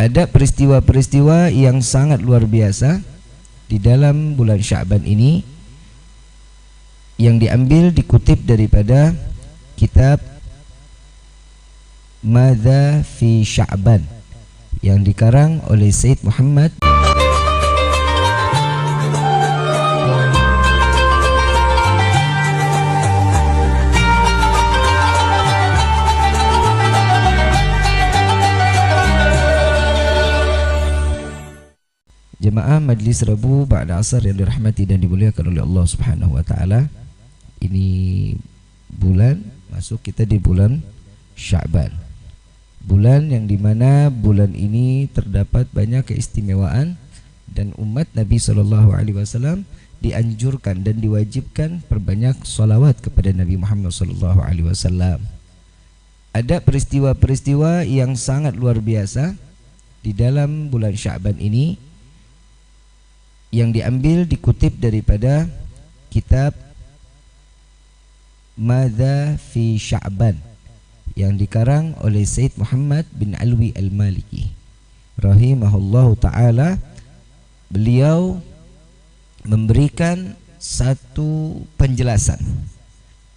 Ada peristiwa-peristiwa yang sangat luar biasa di dalam bulan Sya'ban ini yang diambil dikutip daripada kitab Madza fi Sya'ban yang dikarang oleh Said Muhammad Jemaah Majlis Rabu Ba'da Asar yang dirahmati dan dimuliakan oleh Allah Subhanahu wa taala. Ini bulan masuk kita di bulan Sya'ban. Bulan yang dimana bulan ini terdapat banyak keistimewaan dan umat Nabi SAW dianjurkan dan diwajibkan perbanyak salawat kepada Nabi Muhammad SAW. Ada peristiwa-peristiwa yang sangat luar biasa di dalam bulan Sya'ban ini yang diambil dikutip daripada kitab Madza fi Sya'ban yang dikarang oleh Said Muhammad bin Alwi Al-Maliki rahimahullahu ta'ala. Beliau memberikan satu penjelasan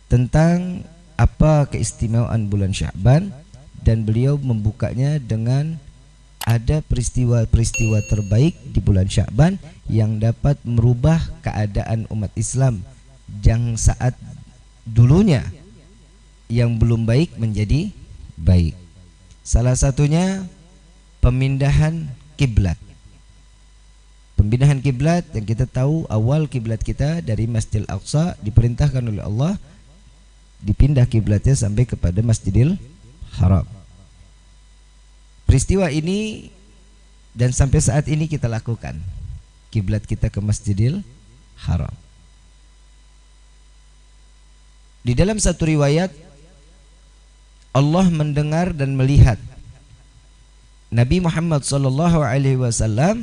tentang apa keistimewaan bulan Sya'ban, dan beliau membukanya dengan ada peristiwa-peristiwa terbaik di bulan Sya'ban yang dapat merubah keadaan umat Islam yang saat dulunya yang belum baik menjadi baik. Salah satunya pemindahan kiblat. Pemindahan kiblat yang kita tahu awal kiblat kita dari Masjidil Aqsa diperintahkan oleh Allah dipindah kiblatnya sampai kepada Masjidil Haram. Peristiwa ini dan sampai saat ini kita lakukan kiblat kita ke Masjidil Haram. Di dalam satu riwayat Allah mendengar dan melihat Nabi Muhammad SAW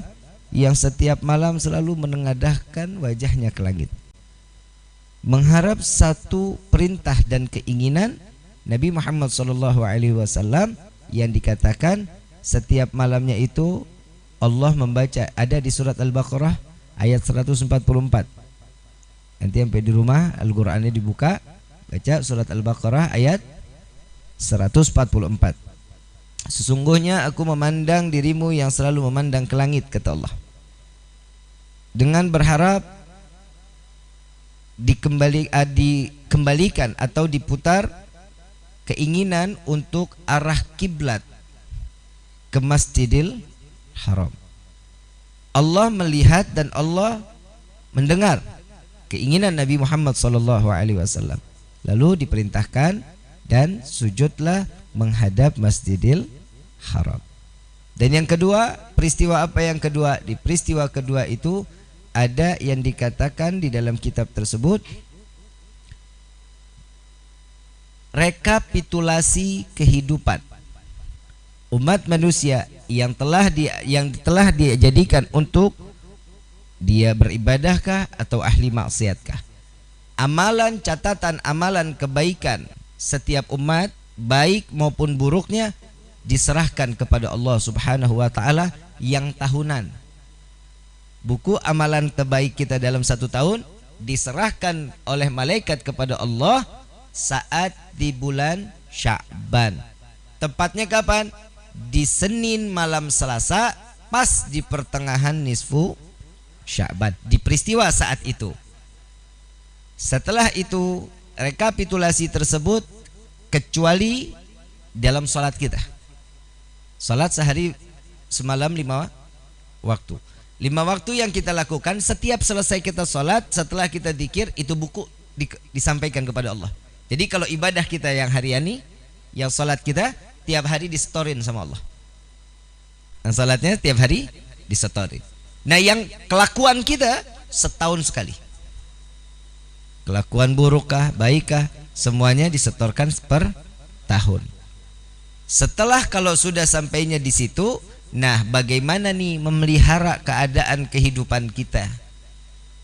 yang setiap malam selalu menengadahkan wajahnya ke langit, mengharap satu perintah dan keinginan Nabi Muhammad SAW yang dikatakan setiap malamnya itu Allah membaca, ada di surat Al-Baqarah ayat 144. Nanti sampai di rumah Al-Qur'annya dibuka, baca surat Al-Baqarah ayat 144. Sesungguhnya aku memandang dirimu yang selalu memandang ke langit, kata Allah, dengan berharap dikembalikan atau diputar keinginan untuk arah kiblat ke Masjidil Haram. Allah melihat dan Allah mendengar keinginan Nabi Muhammad SAW. Lalu diperintahkan dan sujudlah menghadap Masjidil Haram. Dan yang kedua, peristiwa apa yang kedua? Di peristiwa kedua itu ada yang dikatakan di dalam kitab tersebut rekapitulasi kehidupan umat manusia yang telah dijadikan untuk dia beribadahkah atau ahli maksiatkah. Amalan catatan amalan kebaikan setiap umat baik maupun buruknya diserahkan kepada Allah Subhanahu wa taala yang tahunan. Buku amalan terbaik kita dalam satu tahun diserahkan oleh malaikat kepada Allah saat di bulan Sya'ban. Tepatnya kapan? Di Senin malam Selasa, pas di pertengahan nisfu Sya'ban, di peristiwa saat itu. Setelah itu rekapitulasi tersebut kecuali dalam salat kita. Salat sehari semalam 5 waktu. 5 waktu yang kita lakukan, setiap selesai kita salat, setelah kita zikir, itu buku disampaikan kepada Allah. Jadi kalau ibadah kita yang hariani, yang salat kita tiap hari disetorin sama Allah. Yang salatnya tiap hari disetorin. Nah, yang kelakuan kita setahun sekali. Kelakuan burukkah, baikkah, semuanya disetorkan per tahun. Setelah kalau sudah sampainya di situ, nah bagaimana nih memelihara keadaan kehidupan kita?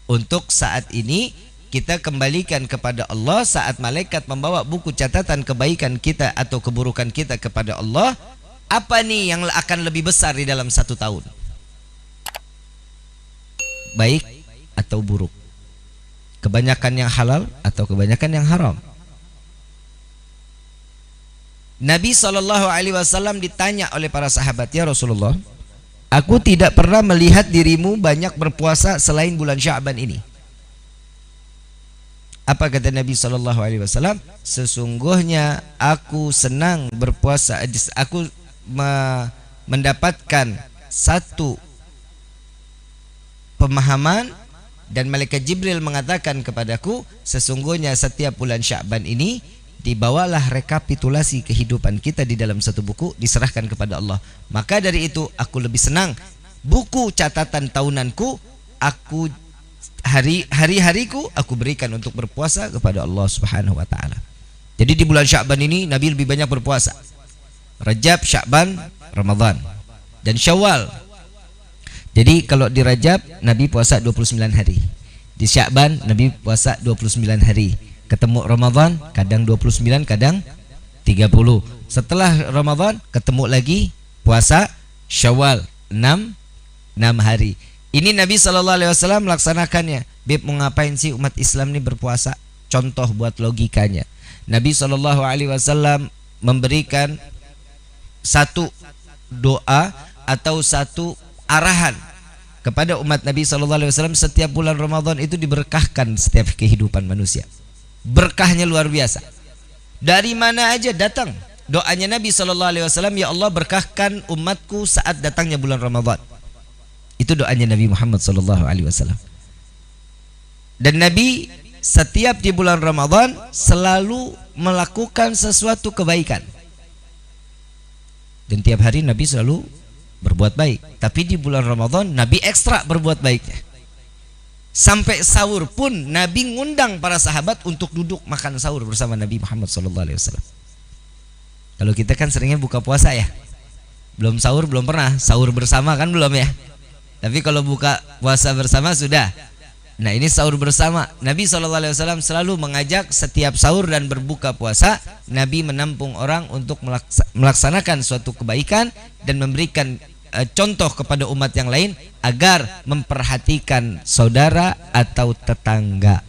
Untuk saat ini kita kembalikan kepada Allah saat malaikat membawa buku catatan kebaikan kita atau keburukan kita kepada Allah. Apa nih yang akan lebih besar di dalam 1 tahun? Baik atau buruk? Kebanyakan yang halal atau kebanyakan yang haram? Nabi SAW ditanya oleh para sahabat, ya Rasulullah, aku tidak pernah melihat dirimu banyak berpuasa selain bulan Sya'ban ini. Apa kata Nabi SAW? Sesungguhnya aku senang berpuasa, aku mendapatkan satu pemahaman, dan malaikat Jibril mengatakan kepadaku, sesungguhnya setiap bulan Sya'ban ini dibawalah rekapitulasi kehidupan kita di dalam satu buku, diserahkan kepada Allah. Maka dari itu aku lebih senang buku catatan tahunanku, aku hari-hariku aku berikan untuk berpuasa kepada Allah Subhanahu wa taala. Jadi di bulan Sya'ban ini Nabi lebih banyak berpuasa. Rajab, Sya'ban, Ramadan dan Syawal. Jadi kalau di Rajab Nabi puasa 29 hari. Di Sya'ban Nabi puasa 29 hari. Ketemu Ramadan kadang 29, kadang 30. Setelah Ramadan ketemu lagi puasa Syawal 6 hari. Ini Nabi SAW melaksanakannya. Beb, mau ngapain sih umat Islam ini berpuasa? Contoh buat logikanya. Nabi SAW memberikan satu doa atau satu arahan kepada umat Nabi SAW. Setiap bulan Ramadan itu diberkahkan setiap kehidupan manusia. Berkahnya luar biasa. Dari mana aja datang doanya Nabi SAW, ya Allah berkahkan umatku saat datangnya bulan Ramadan. Itu doanya Nabi Muhammad SAW. Dan Nabi setiap di bulan Ramadan selalu melakukan sesuatu kebaikan. Dan tiap hari Nabi selalu berbuat baik. Tapi di bulan Ramadan Nabi ekstra berbuat baiknya. Sampai sahur pun Nabi ngundang para sahabat untuk duduk makan sahur bersama Nabi Muhammad SAW. Kalau kita kan seringnya buka puasa ya, belum sahur, belum pernah sahur bersama kan, belum ya. Tapi kalau buka puasa bersama sudah. Nah ini sahur bersama. Nabi SAW selalu mengajak setiap sahur dan berbuka puasa Nabi menampung orang untuk melaksanakan suatu kebaikan dan memberikan contoh kepada umat yang lain agar memperhatikan saudara atau tetangga.